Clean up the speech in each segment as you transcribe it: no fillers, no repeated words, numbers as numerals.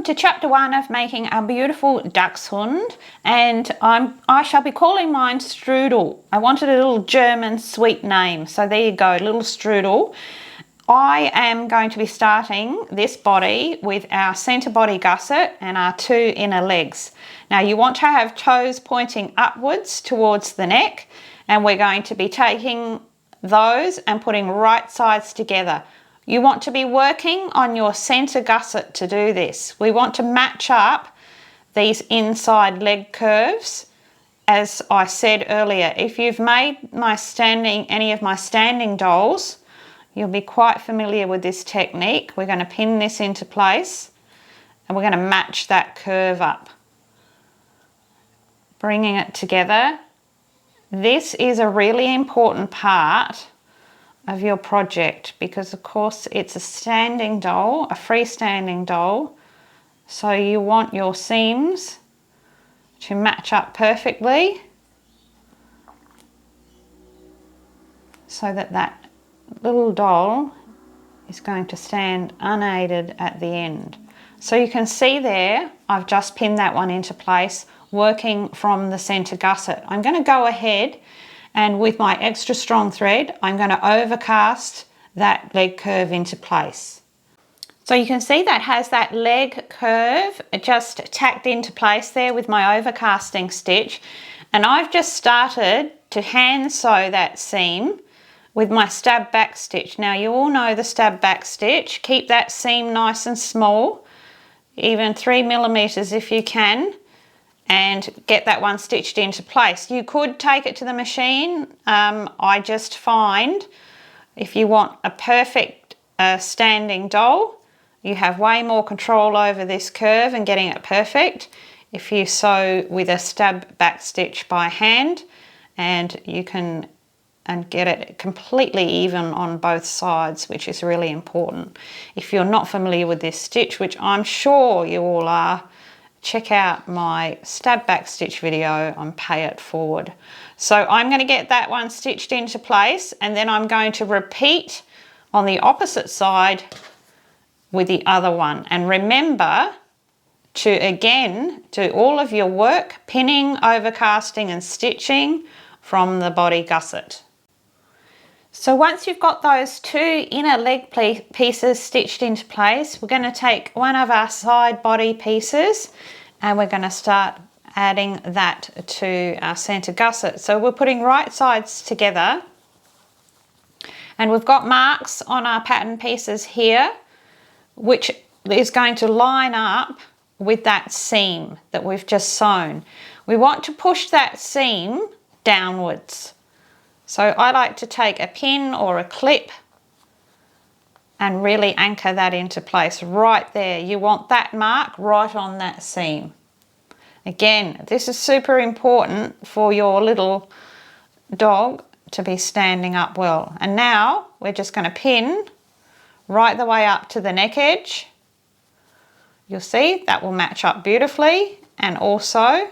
Welcome to chapter 1 of making a beautiful dachshund, and I shall be calling mine Strudel. I wanted a little German sweet name, so there you go, little Strudel. I am going to be starting this body with our centre body gusset and our 2 inner legs. Now you want to have toes pointing upwards towards the neck, and we're going to be taking those and putting right sides together. You want to be working on your centre gusset to do this. We want to match up these inside leg curves. As I said earlier, if you've made any of my standing dolls, you'll be quite familiar with this technique. We're going to pin this into place and we're going to match that curve up, bringing it together. This is a really important part of your project because of course it's a standing doll, a freestanding doll, so you want your seams to match up perfectly so that that little doll is going to stand unaided at the end. So you can see there I've just pinned that one into place, working from the centre gusset. I'm going to go ahead and with my extra strong thread, I'm going to overcast that leg curve into place. So you can see that has that leg curve just tacked into place there with my overcasting stitch. And I've just started to hand sew that seam with my stab back stitch. Now you all know the stab back stitch. Keep that seam nice and small, even 3 millimeters if you can, and get that one stitched into place. You could take it to the machine. I just find if you want a perfect standing doll, you have way more control over this curve and getting it perfect if you sew with a stab back stitch by hand, and you can get it completely even on both sides, which is really important. If you're not familiar with this stitch, which I'm sure you all are, check out my stab back stitch video on Pay It Forward. So I'm going to get that one stitched into place, and then I'm going to repeat on the opposite side with the other one. And remember to again do all of your work pinning, overcasting and stitching from the body gusset. So once you've got those 2 inner leg pieces stitched into place, we're going to take one of our side body pieces and we're going to start adding that to our centre gusset. So we're putting right sides together, and we've got marks on our pattern pieces here, which is going to line up with that seam that we've just sewn. We want to push that seam downwards. So I like to take a pin or a clip and really anchor that into place right there. You want that mark right on that seam. Again, this is super important for your little dog to be standing up well. And now we're just going to pin right the way up to the neck edge. You'll see that will match up beautifully, and also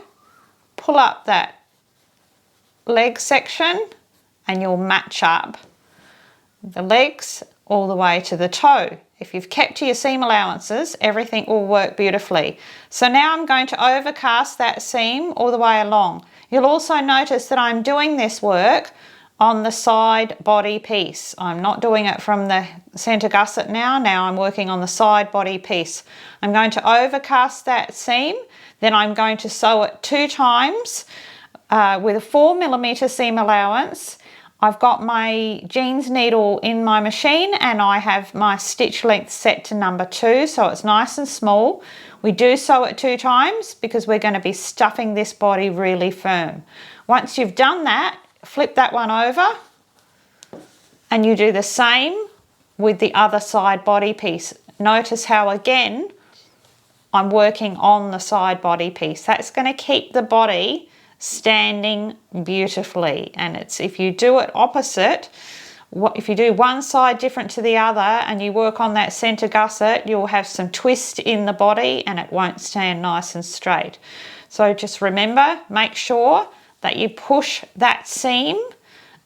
pull up that leg section and you'll match up the legs all the way to the toe. If you've kept to your seam allowances, everything will work beautifully. So now I'm going to overcast that seam all the way along. You'll also notice that I'm doing this work on the side body piece. I'm not doing it from the centre gusset now. Now I'm working on the side body piece. I'm going to overcast that seam, then I'm going to sew it 2 times with a 4 millimeter seam allowance. I've got my jeans needle in my machine and I have my stitch length set to number 2, so it's nice and small. We do sew it 2 times because we're going to be stuffing this body really firm. Once you've done that, flip that one over and you do the same with the other side body piece. Notice how again I'm working on the side body piece. That's going to keep the body standing beautifully, and it's if you do it opposite, if you do one side different to the other and you work on that centre gusset, you'll have some twist in the body and it won't stand nice and straight. So just remember, make sure that you push that seam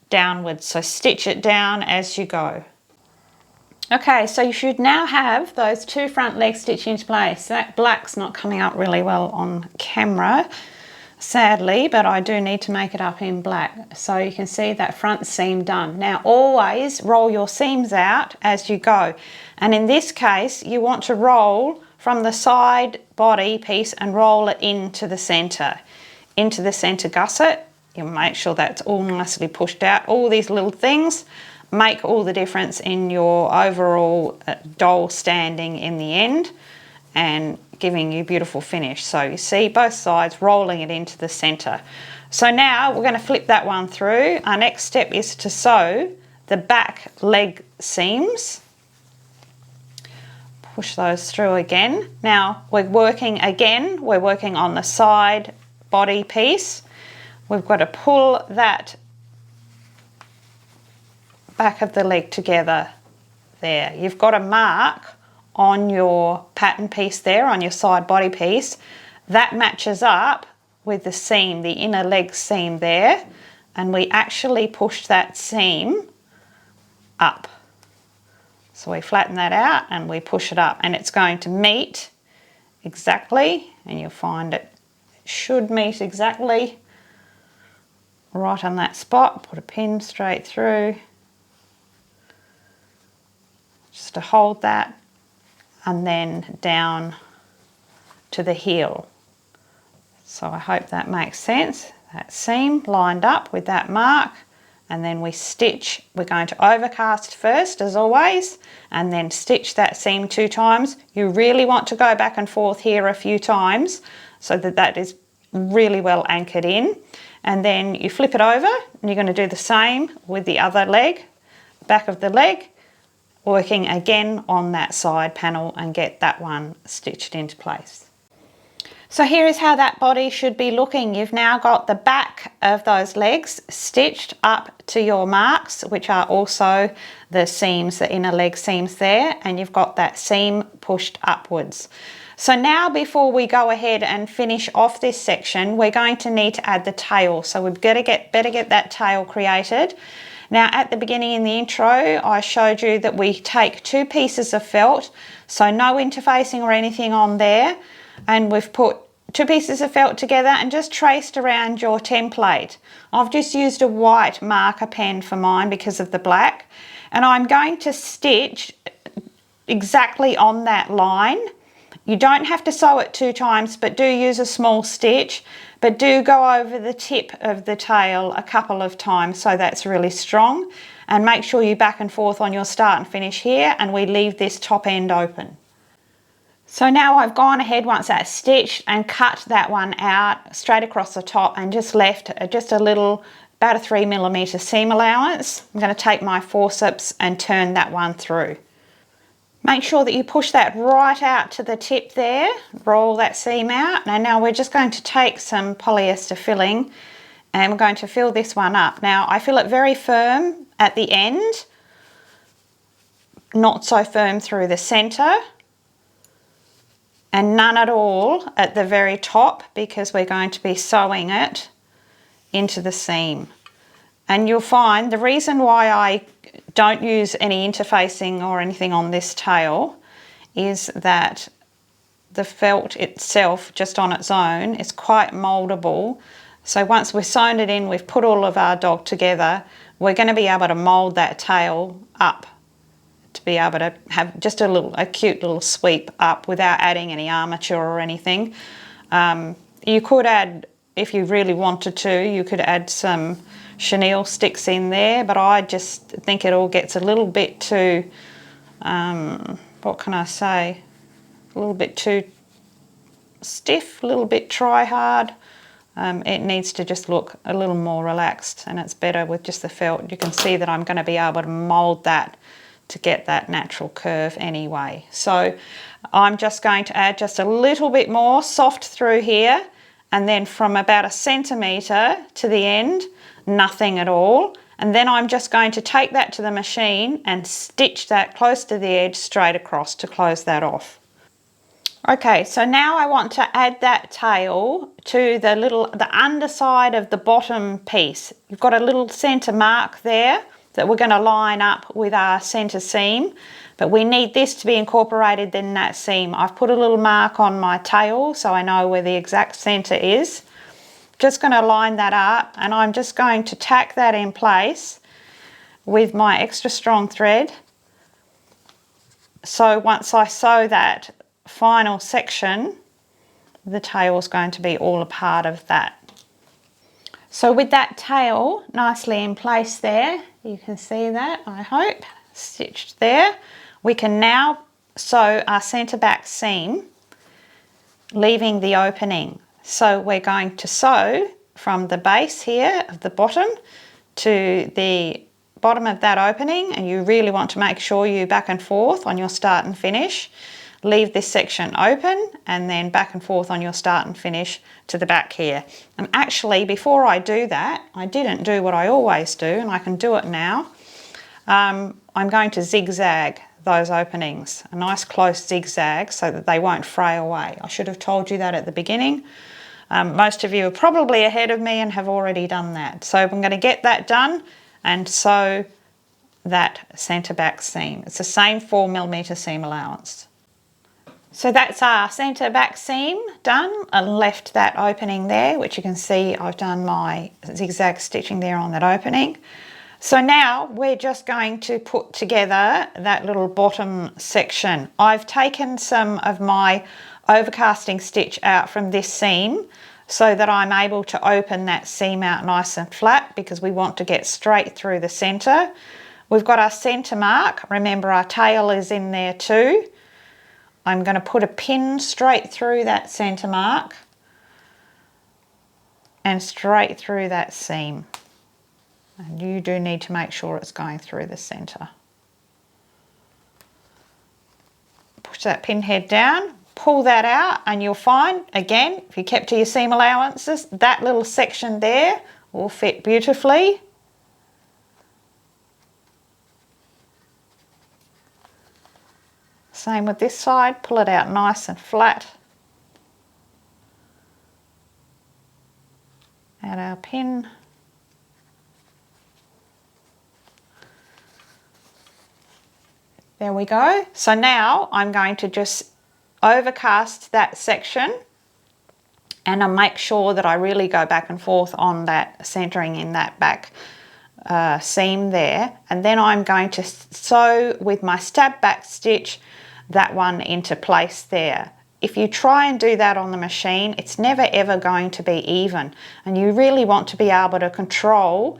downwards, so stitch it down as you go. Okay, so you should now have those two front legs stitched into place. That black's not coming up really well on camera, sadly, but I do need to make it up in black. So you can see that front seam done. Now always roll your seams out as you go. And in this case, you want to roll from the side body piece and roll it into the center gusset. You make sure that's all nicely pushed out. All these little things make all the difference in your overall doll standing in the end and giving you beautiful finish. So you see both sides rolling it into the center. So now we're going to flip that one through. Our next step is to sew the back leg seams. Push those through again. Now we're working on the side body piece. We've got to pull that back of the leg together there. You've got a mark on your pattern piece there, on your side body piece, that matches up with the seam, the inner leg seam there, and we actually push that seam up. So we flatten that out and we push it up, and it's going to meet exactly, and you'll find it should meet exactly right on that spot. Put a pin straight through just to hold that, and then down to the heel. So I hope that makes sense. That seam lined up with that mark, and then we stitch. We're going to overcast first as always, and then stitch that seam 2 times. You really want to go back and forth here a few times so that that is really well anchored in. And then you flip it over and you're going to do the same with the other leg, back of the leg, working again on that side panel and get that one stitched into place. So here is how that body should be looking. You've now got the back of those legs stitched up to your marks, which are also the seams, the inner leg seams there, and you've got that seam pushed upwards. So now before we go ahead and finish off this section, we're going to need to add the tail. So we've got to better get that tail created. Now at the beginning in the intro, I showed you that we take 2 pieces of felt, so no interfacing or anything on there, and we've put 2 pieces of felt together and just traced around your template. I've just used a white marker pen for mine because of the black, and I'm going to stitch exactly on that line. You don't have to sew it 2 times, but do use a small stitch, but do go over the tip of the tail a couple of times so that's really strong, and make sure you back and forth on your start and finish here, and we leave this top end open. So now I've gone ahead once that's stitched and cut that one out straight across the top and just left just a little, about a 3mm seam allowance. I'm going to take my forceps and turn that one through. Make sure that you push that right out to the tip there, roll that seam out. And now we're just going to take some polyester filling and we're going to fill this one up. Now I feel it very firm at the end, not so firm through the center, and none at all at the very top because we're going to be sewing it into the seam. And you'll find the reason why I don't use any interfacing or anything on this tail is that the felt itself, just on its own, is quite moldable. So once we've sewn it in, we've put all of our dog together, we're going to be able to mold that tail up to be able to have just a cute little sweep up without adding any armature or anything. You could add, if you really wanted to, you could add some chenille sticks in there, but I just think it all gets a little bit too, what can I say, a little bit too stiff, a little bit try hard. It needs to just look a little more relaxed, and it's better with just the felt. You can see that I'm going to be able to mould that to get that natural curve anyway. So I'm just going to add just a little bit more soft through here, and then from about 1 centimetre to the end, nothing at all. And then I'm just going to take that to the machine and stitch that close to the edge straight across to close that off. Okay, so now I want to add that tail to the underside of the bottom piece. You've got a little centre mark there that we're going to line up with our centre seam, but we need this to be incorporated in that seam. I've put a little mark on my tail so I know where the exact centre is. Just going to line that up, and I'm just going to tack that in place with my extra strong thread. So once I sew that final section, the tail is going to be all a part of that. So with that tail nicely in place there, you can see that, I hope, stitched there, we can now sew our centre back seam, leaving the opening. So we're going to sew from the base here of the bottom to the bottom of that opening, and you really want to make sure you back and forth on your start and finish. Leave this section open and then back and forth on your start and finish to the back here. And actually, before I do that, I didn't do what I always do, and I can do it now. I'm going to zigzag those openings, a nice close zigzag so that they won't fray away. I should have told you that at the beginning. Most of you are probably ahead of me and have already done that. So I'm going to get that done and sew that centre back seam. It's the same 4mm seam allowance. So that's our centre back seam done, and left that opening there, which you can see I've done my zigzag stitching there on that opening. So now we're just going to put together that little bottom section. I've taken some of my overcasting stitch out from this seam so that I'm able to open that seam out nice and flat, because we want to get straight through the centre. We've got our centre mark. Remember, our tail is in there too. I'm going to put a pin straight through that centre mark and straight through that seam. And you do need to make sure it's going through the centre. Push that pin head down, pull that out, and you'll find, again, if you kept to your seam allowances, that little section there will fit beautifully. Same with this side, pull it out nice and flat. Add our pin. There we go. So now I'm going to just overcast that section, and I'll make sure that I really go back and forth on that centering in that back seam there. And then I'm going to sew with my stab back stitch that one into place there. If you try and do that on the machine, it's never ever going to be even, and you really want to be able to control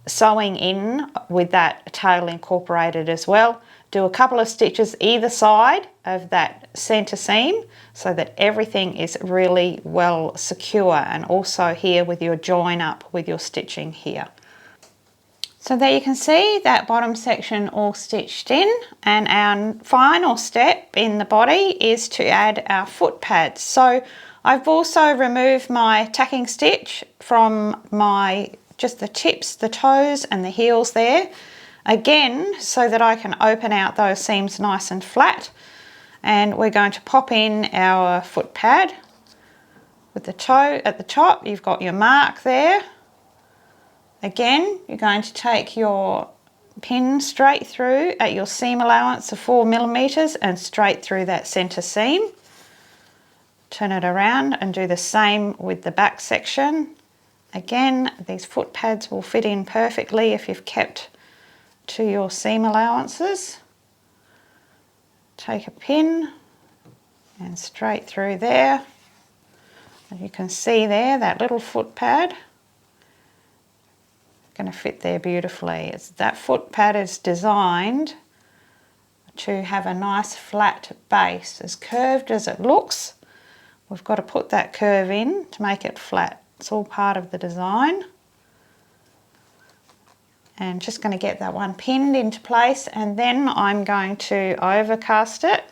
sewing in with that tail incorporated as well. Do a couple of stitches either side of that centre seam so that everything is really well secure, and also here with your join up with your stitching here. So there you can see that bottom section all stitched in, and our final step in the body is to add our foot pads. So I've also removed my tacking stitch from just the tips, the toes and the heels there, again so that I can open out those seams nice and flat. And we're going to pop in our foot pad with the toe at the top. You've got your mark there. Again, you're going to take your pin straight through at your seam allowance of 4mm and straight through that centre seam. Turn it around and do the same with the back section. Again, these foot pads will fit in perfectly if you've kept to your seam allowances. Take a pin and straight through there. And you can see there that little foot pad going to fit there beautifully. That foot pad is designed to have a nice flat base. As curved as it looks, we've got to put that curve in to make it flat. It's all part of the design. And just going to get that one pinned into place, and then I'm going to overcast it.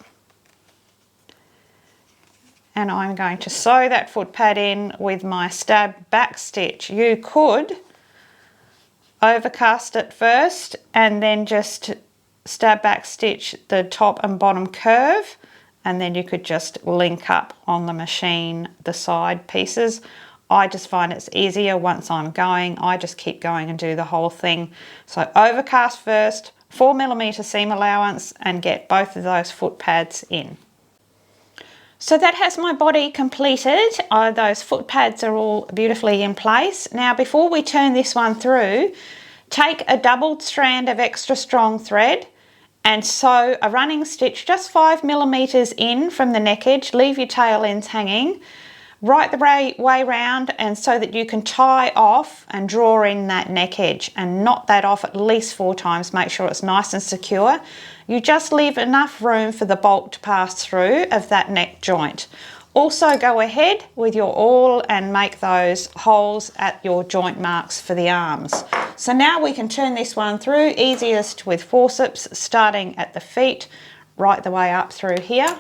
And I'm going to sew that foot pad in with my stab back stitch. You could overcast it first and then just stab back stitch the top and bottom curve, and then you could just link up on the machine the side pieces. I just find it's easier once I'm going. I just keep going and do the whole thing. So overcast first, 4mm seam allowance, and get both of those foot pads in. So that has my body completed. Those foot pads are all beautifully in place. Now before we turn this one through, take a doubled strand of extra strong thread and sew a running stitch just 5mm in from the neck edge. Leave your tail ends hanging right the way round, and so that you can tie off and draw in that neck edge and knot that off at least 4 times. Make sure it's nice and secure. You just leave enough room for the bolt to pass through of that neck joint. Also go ahead with your awl and make those holes at your joint marks for the arms. So now we can turn this one through, easiest with forceps, starting at the feet right the way up through here.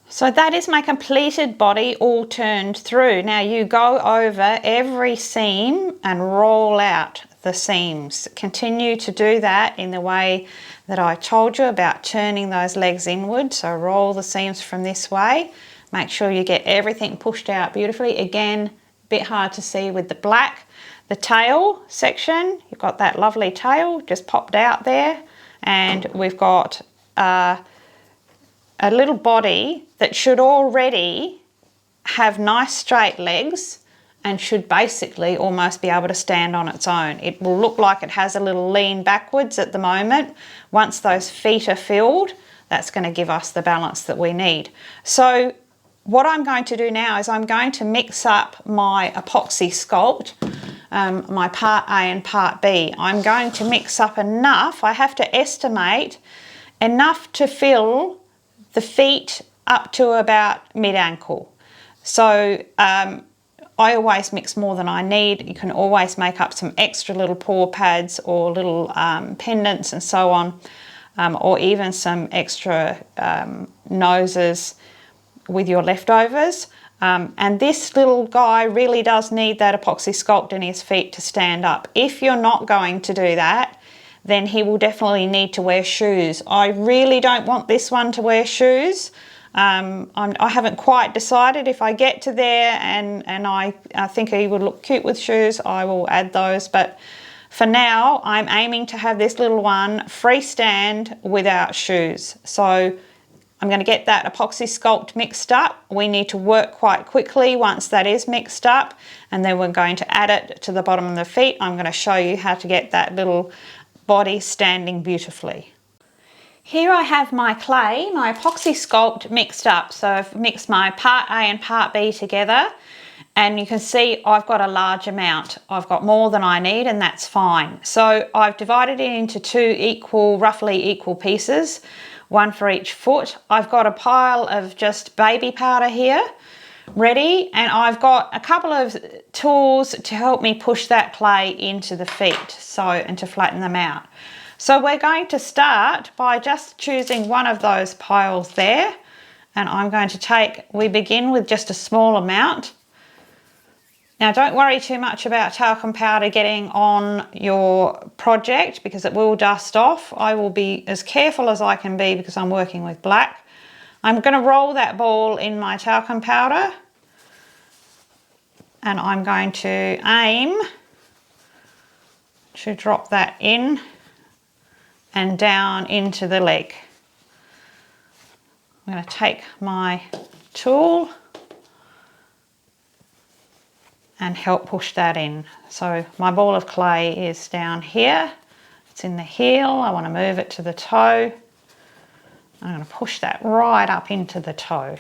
So that is my completed body all turned through. Now you go over every seam and roll out the seams. Continue to do that in the way that I told you about turning those legs inward. So roll the seams from this way. Make sure you get everything pushed out beautifully. Again, a bit hard to see with the black. The tail section, you've got that lovely tail just popped out there, and we've got a little body that should already have nice straight legs and should basically almost be able to stand on its own. It will look like it has a little lean backwards at the moment. Once those feet are filled, that's going to give us the balance that we need. So what I'm going to do now is I'm going to mix up my epoxy sculpt, my part A and part B. I'm going to mix up enough, I have to estimate enough to fill the feet up to about mid-ankle. So I always mix more than I need. You can always make up some extra little paw pads or little pendants and so on, or even some extra noses with your leftovers. And this little guy really does need that epoxy sculpt in his feet to stand up. If you're not going to do that, then he will definitely need to wear shoes. I really don't want this one to wear shoes. I haven't quite decided. If I get to there and I think he would look cute with shoes, I will add those. But for now, I'm aiming to have this little one freestand without shoes. So I'm going to get that epoxy sculpt mixed up. We need to work quite quickly once that is mixed up, and then we're going to add it to the bottom of the feet. I'm going to show you how to get that little body standing beautifully. Here I have my clay, my epoxy sculpt mixed up. So I've mixed my part A and part B together, and you can see I've got a large amount. I've got more than I need, and that's fine. So I've divided it into 2 roughly equal pieces, 1 for each foot. I've got a pile of just baby powder here ready, and I've got a couple of tools to help me push that clay into the feet, and to flatten them out. So we're going to start by just choosing one of those piles there, and I'm going to we begin with just a small amount. Now don't worry too much about talcum powder getting on your project because it will dust off. I will be as careful as I can be because I'm working with black. I'm going to roll that ball in my talcum powder, and I'm going to aim to drop that in and down into the leg. I'm going to take my tool and help push that in. So my ball of clay is down here. It's in the heel. I want to move it to the toe. I'm going to push that right up into the toe.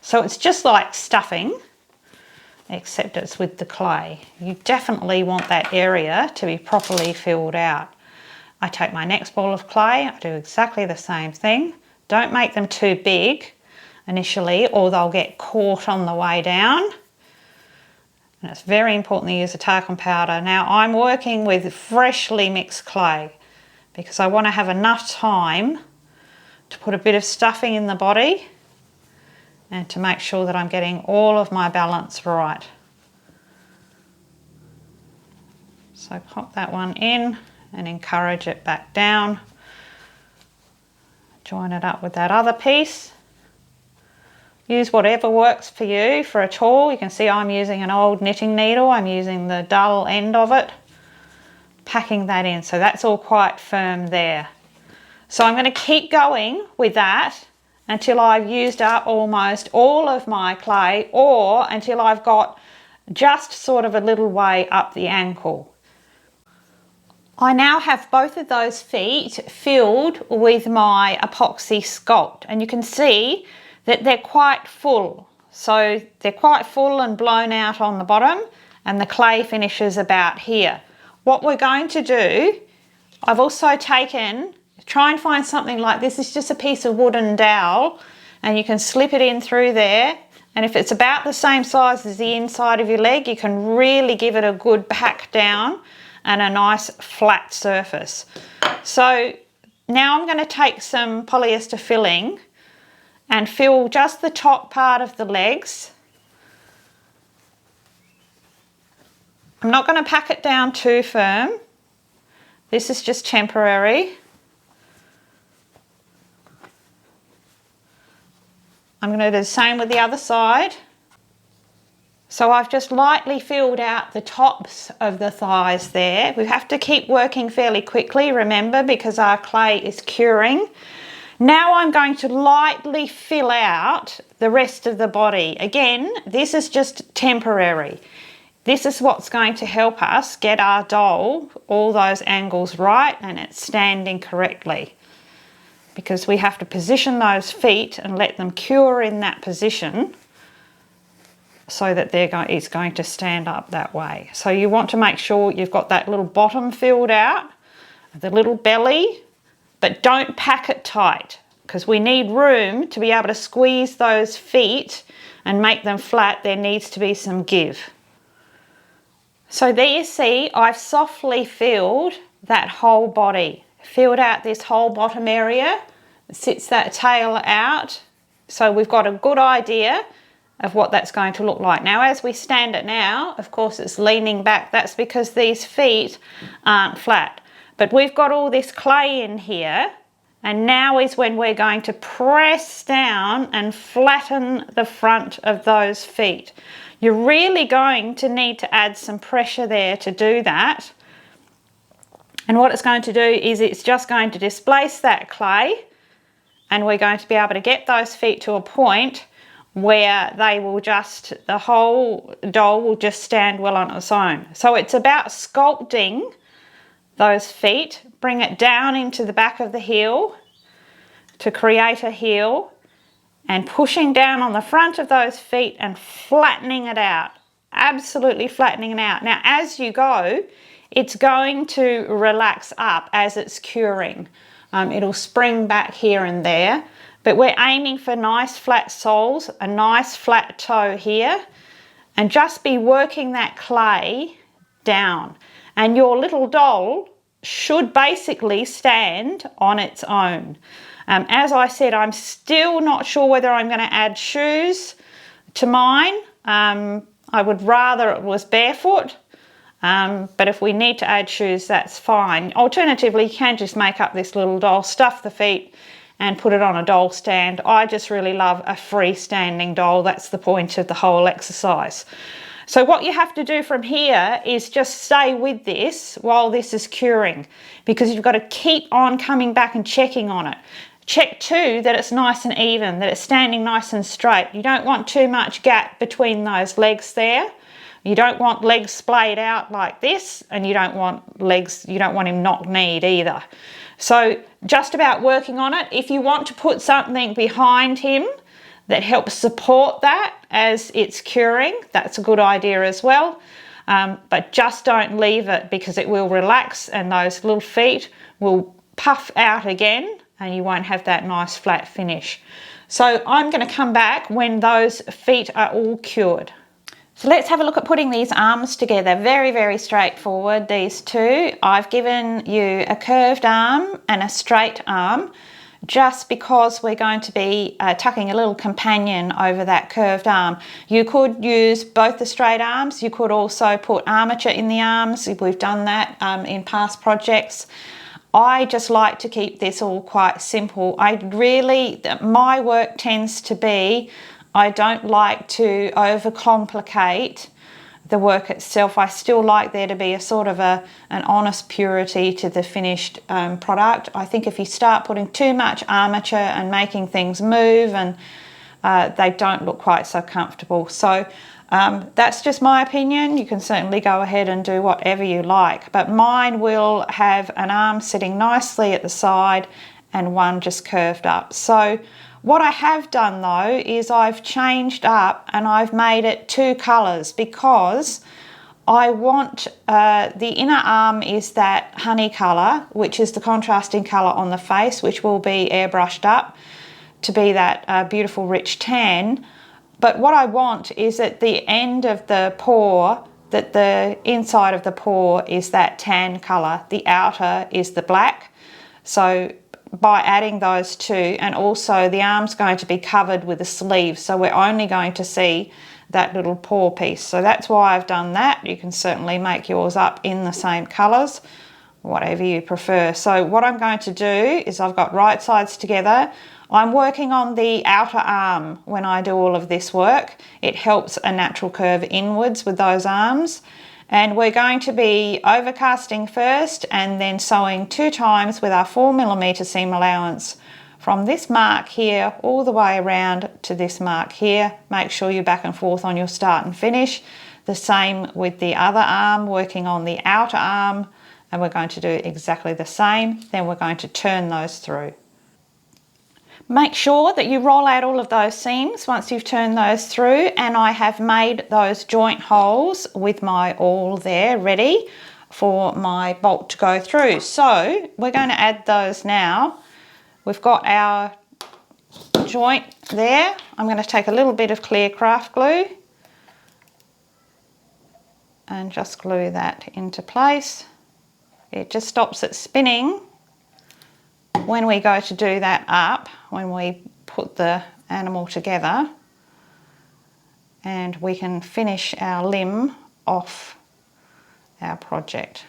So it's just like stuffing, except it's with the clay. You definitely want that area to be properly filled out. I take my next ball of clay, I do exactly the same thing. Don't make them too big initially, or they'll get caught on the way down. And it's very important to use a talcum powder. Now I'm working with freshly mixed clay because I want to have enough time to put a bit of stuffing in the body and to make sure that I'm getting all of my balance right. So pop that one in and encourage it back down. Join it up with that other piece. Use whatever works for you for a tool. You can see I'm using an old knitting needle. I'm using the dull end of it, packing that in. So that's all quite firm there. So I'm going to keep going with that until I've used up almost all of my clay, or until I've got just sort of a little way up the ankle. I now have both of those feet filled with my epoxy sculpt, and you can see that they're quite full. So they're quite full and blown out on the bottom, and the clay finishes about here. What we're going to do, I've also taken, try and find something like this. It's just a piece of wooden dowel, and you can slip it in through there. And if it's about the same size as the inside of your leg, you can really give it a good pack down and a nice flat surface. So now I'm going to take some polyester filling and fill just the top part of the legs. I'm not going to pack it down too firm. This is just temporary. I'm going to do the same with the other side. So I've just lightly filled out the tops of the thighs there. We have to keep working fairly quickly, remember, because our clay is curing. Now I'm going to lightly fill out the rest of the body. Again, this is just temporary. This is what's going to help us get our doll all those angles right and it's standing correctly. Because we have to position those feet and let them cure in that position so that it's going to stand up that way. So you want to make sure you've got that little bottom filled out, the little belly, but don't pack it tight because we need room to be able to squeeze those feet and make them flat. There needs to be some give. So there you see, I've softly filled that whole body. Filled out this whole bottom area, sits that tail out, so we've got a good idea of what that's going to look like. Now as we stand it now, of course it's leaning back, that's because these feet aren't flat. But we've got all this clay in here, and now is when we're going to press down and flatten the front of those feet. You're really going to need to add some pressure there to do that. And what it's going to do is it's just going to displace that clay, and we're going to be able to get those feet to a point where they will just, the whole doll will just stand well on its own. So it's about sculpting those feet, bring it down into the back of the heel to create a heel, and pushing down on the front of those feet and flattening it out, absolutely flattening it out. Now as you go, it's going to relax up as it's curing. It'll spring back here and there, but we're aiming for nice flat soles, a nice flat toe here, and just be working that clay down. And your little doll should basically stand on its own. As I said, I'm still not sure whether I'm going to add shoes to mine. I would rather it was barefoot. But if we need to add shoes, that's fine. Alternatively, you can just make up this little doll, stuff the feet and put it on a doll stand. I just really love a freestanding doll. That's the point of the whole exercise. So what you have to do from here is just stay with this while this is curing, because you've got to keep on coming back and checking on it. Check too that it's nice and even, that it's standing nice and straight. You don't want too much gap between those legs there. You don't want legs splayed out like this, and you don't want him knock-kneed either. So just about working on it. If you want to put something behind him that helps support that as it's curing, that's a good idea as well. But just don't leave it, because it will relax and those little feet will puff out again and you won't have that nice flat finish. So I'm going to come back when those feet are all cured. So let's have a look at putting these arms together. Very, very straightforward, these two. I've given you a curved arm and a straight arm, just because we're going to be tucking a little companion over that curved arm. You could use both the straight arms. You could also put armature in the arms. We've done that in past projects. I just like to keep this all quite simple. My work tends to be I don't like to overcomplicate the work itself. I still like there to be a sort of an honest purity to the finished product. I think if you start putting too much armature and making things move, and they don't look quite so comfortable. So that's just my opinion. You can certainly go ahead and do whatever you like, but mine will have an arm sitting nicely at the side and one just curved up. So what I have done though is I've changed up and I've made it 2 colours, because I want the inner arm is that honey colour, which is the contrasting colour on the face, which will be airbrushed up to be that beautiful rich tan. But what I want is at the end of the paw, that the inside of the paw is that tan colour, the outer is the black. So by adding those 2, and also the arm's going to be covered with a sleeve, so we're only going to see that little paw piece. So that's why I've done that. You can certainly make yours up in the same colours, whatever you prefer. So what I'm going to do is I've got right sides together. I'm working on the outer arm when I do all of this work. It helps a natural curve inwards with those arms. And we're going to be overcasting first and then sewing 2 times with our 4mm seam allowance from this mark here all the way around to this mark here. Make sure you're back and forth on your start and finish. The same with the other arm, working on the outer arm, and we're going to do exactly the same. Then we're going to turn those through. Make sure that you roll out all of those seams once you've turned those through, and I have made those joint holes with my awl there ready for my bolt to go through. So we're going to add those now. We've got our joint there. I'm going to take a little bit of clear craft glue and just glue that into place. It just stops it spinning when we go to do that up, when we put the animal together, and we can finish our limb off our project.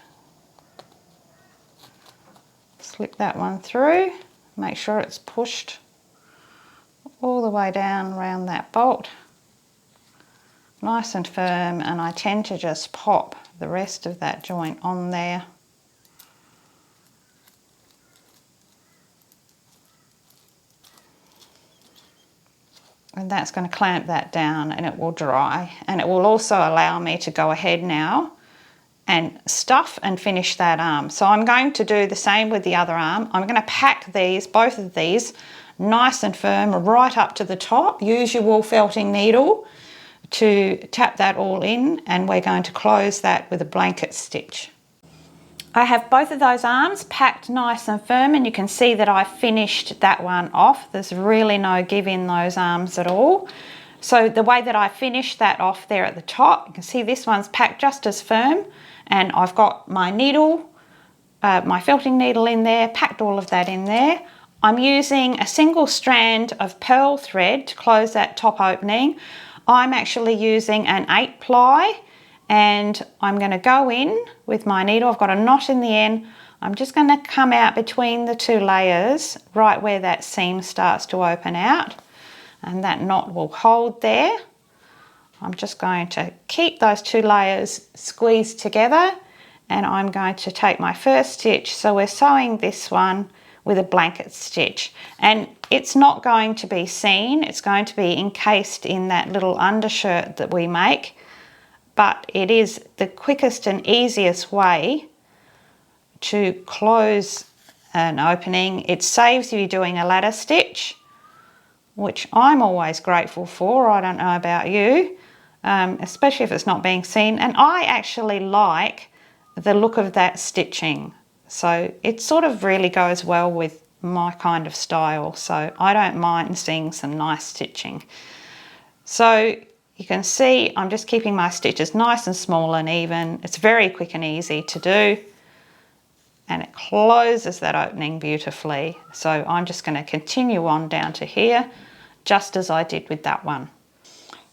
Slip that one through, make sure it's pushed all the way down around that bolt, nice and firm, and I tend to just pop the rest of that joint on there. And that's going to clamp that down and it will dry, and it will also allow me to go ahead now and stuff and finish that arm. So I'm going to do the same with the other arm. I'm going to pack these, both of these, nice and firm right up to the top. Use your wool felting needle to tap that all in, and we're going to close that with a blanket stitch. I have both of those arms packed nice and firm, and you can see that I finished that one off. There's really no give in those arms at all. So the way that I finished that off there at the top, you can see this one's packed just as firm, and I've got my needle, my felting needle in there, packed all of that in there. I'm using a single strand of pearl thread to close that top opening. I'm actually using an 8-ply. And I'm going to go in with my needle. I've got a knot in the end. I'm just going to come out between the 2 layers, right where that seam starts to open out, and that knot will hold there. I'm just going to keep those 2 layers squeezed together, and I'm going to take my first stitch. So we're sewing this one with a blanket stitch, and it's not going to be seen. It's going to be encased in that little undershirt that we make. But it is the quickest and easiest way to close an opening. It saves you doing a ladder stitch, which I'm always grateful for. I don't know about you, especially if it's not being seen. And I actually like the look of that stitching. So it sort of really goes well with my kind of style. So I don't mind seeing some nice stitching. So you can see I'm just keeping my stitches nice and small and even. It's very quick and easy to do, and it closes that opening beautifully. So I'm just going to continue on down to here, just as I did with that one.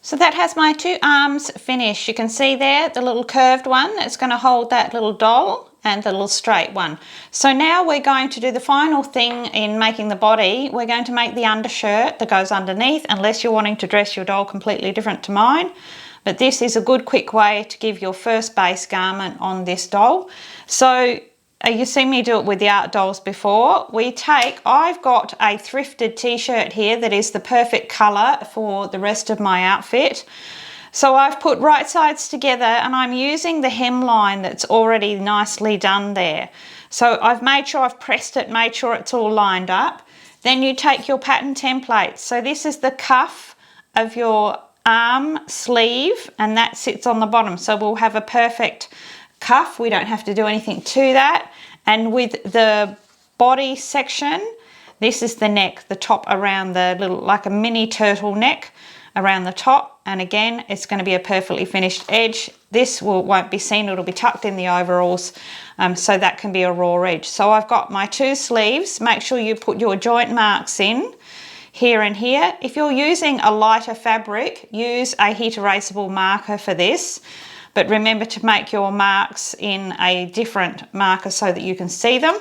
So that has my 2 arms finished. You can see there the little curved one that's going to hold that little doll, and the little straight one. So now we're going to do the final thing in making the body. We're going to make the undershirt that goes underneath, unless you're wanting to dress your doll completely different to mine. But this is a good quick way to give your first base garment on this doll. So you've seen me do it with the art dolls before. I've got a thrifted t-shirt here that is the perfect colour for the rest of my outfit. So I've put right sides together and I'm using the hemline that's already nicely done there. So I've made sure I've pressed it, made sure it's all lined up. Then you take your pattern template. So this is the cuff of your arm sleeve and that sits on the bottom. So we'll have a perfect cuff. We don't have to do anything to that. And with the body section, this is the neck, the top around the little, like a mini turtleneck around the top. And again, it's going to be a perfectly finished edge. This won't be seen, it'll be tucked in the overalls, so that can be a raw edge. So I've got my two sleeves. Make sure you put your joint marks in here and here. If you're using a lighter fabric, use a heat erasable marker for this. But remember to make your marks in a different marker so that you can see them.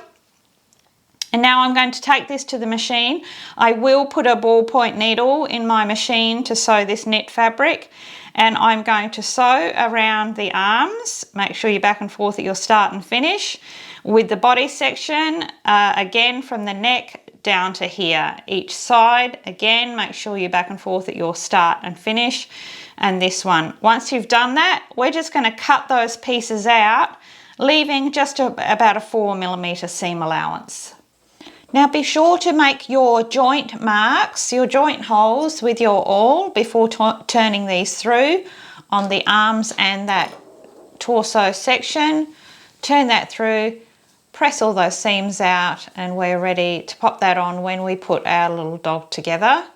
And now I'm going to take this to the machine. I will put a ballpoint needle in my machine to sew this knit fabric, and I'm going to sew around the arms. Make sure you're back and forth at your start and finish. With the body section, again from the neck down to here. Each side, again, make sure you're back and forth at your start and finish. And this one. Once you've done that, we're just going to cut those pieces out, leaving just about a 4mm seam allowance. Now be sure to make your joint marks, your joint holes with your awl before turning these through on the arms and that torso section. Turn that through, press all those seams out, and we're ready to pop that on when we put our little dog together.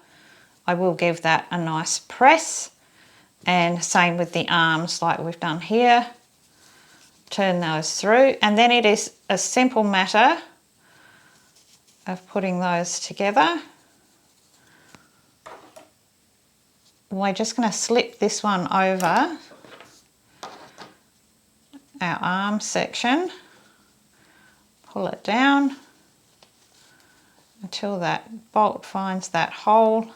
I will give that a nice press, and same with the arms like we've done here. Turn those through, and then it is a simple matter of putting those together. We're just going to slip this one over our arm section, pull it down until that bolt finds that hole,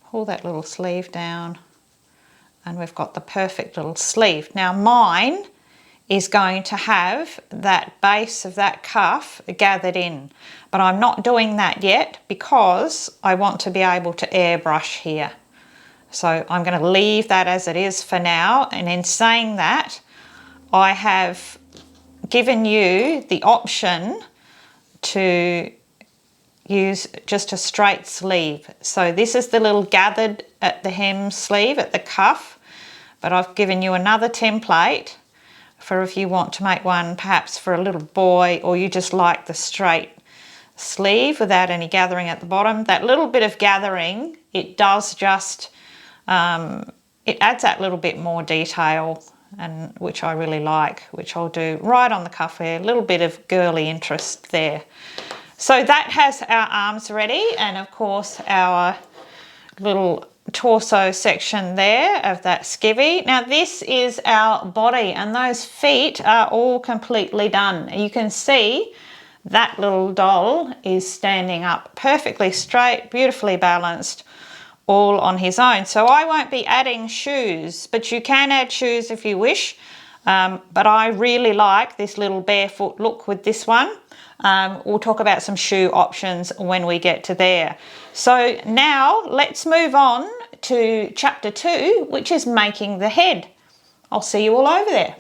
pull that little sleeve down, and we've got the perfect little sleeve. Now mine is going to have that base of that cuff gathered in, but I'm not doing that yet because I want to be able to airbrush here. So I'm going to leave that as it is for now, and in saying that, I have given you the option to use just a straight sleeve. So this is the little gathered at the hem sleeve at the cuff, but I've given you another template for if you want to make one perhaps for a little boy, or you just like the straight sleeve without any gathering at the bottom. That little bit of gathering, it does just, it adds that little bit more detail, and which I really like, which I'll do right on the cuff here, a little bit of girly interest there. So that has our arms ready, and of course our little torso section there of that skivvy. Now this is our body, and those feet are all completely done. You can see that little doll is standing up perfectly straight, beautifully balanced, all on his own. So I won't be adding shoes, but you can add shoes if you wish. But I really like this little barefoot look with this one. We'll talk about some shoe options when we get to there. So now let's move on to chapter 2, which is making the head. I'll see you all over there.